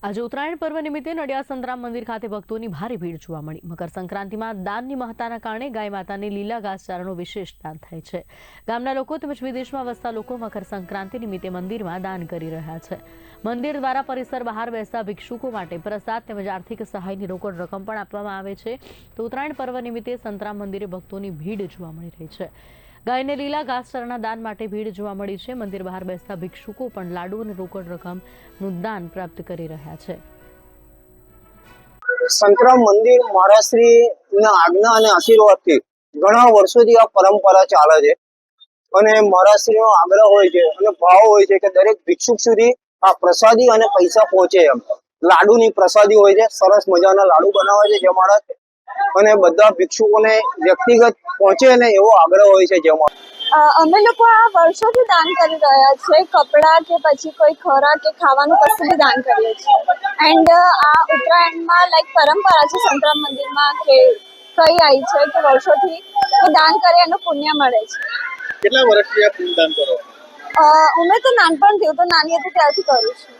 આજે ઉત્તરાયણ પર્વ નિમિત્તે નડિયાદ સંતરામ મંદિર ખાતે ભક્તોની ભારે ભીડ જોવા મળી। મકર સંક્રાંતિમાં દાનની મહત્તાના કારણે ગાય માતાને લીલા ઘાસચારાનો વિશેષ દાન થાય છે। ગામના લોકો તેમજ વિદેશમાં વસતા લોકો મકર સંક્રાંતિ નિમિત્તે મંદિરમાં દાન કરી રહ્યા છે। મંદિર દ્વારા પરિસર બહાર બેસતા ભિક્ષુકો માટે પ્રસાદ તેમજ આર્થિક સહાયની રોકડ રકમ પણ આપવામાં આવે છે। તો ઉત્તરાયણ પર્વ નિમિત્તે સંતરામ મંદિરે ભક્તોની ભીડ જોવા મળી રહી છે। ગાયને લીલા ઘાસચારાના દાન માટે ભીડ જોવા મળી છે। મંદિર બહાર બેસતા ભિક્ષુકો પણ લાડુ અને રોકડ રકમનું દાન પ્રાપ્ત કરી રહ્યા છે। સંતરામ મંદિર મહારાજશ્રીના આજ્ઞા અને આશીર્વાદથી ઘણા વર્ષોથી આ પરંપરા ચાલે છે અને મહારાજશ્રીનો આગ્રહ હોય છે અને ભાવ હોય છે કે દરેક ભિક્ષુક સુધી આ પ્રસાદી અને પૈસા પહોંચે એમ। લાડુની પ્રસાદી હોય છે, સરસ મજાના લાડુ બનાવે છે જે મહારાજ અને બધા ભિક્ષુકોને વ્યક્તિગત પહોંચે ને એવો આગ્રહ હોય છે જેમાં અમે લોકો આ વર્ષોથી દાન કરી રહ્યા છે। કપડાં કે પછી કોઈ ખોરાક કે ખાવાનું કશું બી દાન કરીએ છીએ। એન્ડ આ ઉત્તરાયણમાં લાઈક પરંપરા છે સંતરામ મંદિરમાં કે કઈ આવી છે કે વર્ષોથી કે દાન કરે એનું પુણ્ય મળે છે। કેટલા વર્ષથી આ દાન કરો? અમે તો નાનપણથી, હું તો નાની હતી ત્યારથી કરું છું।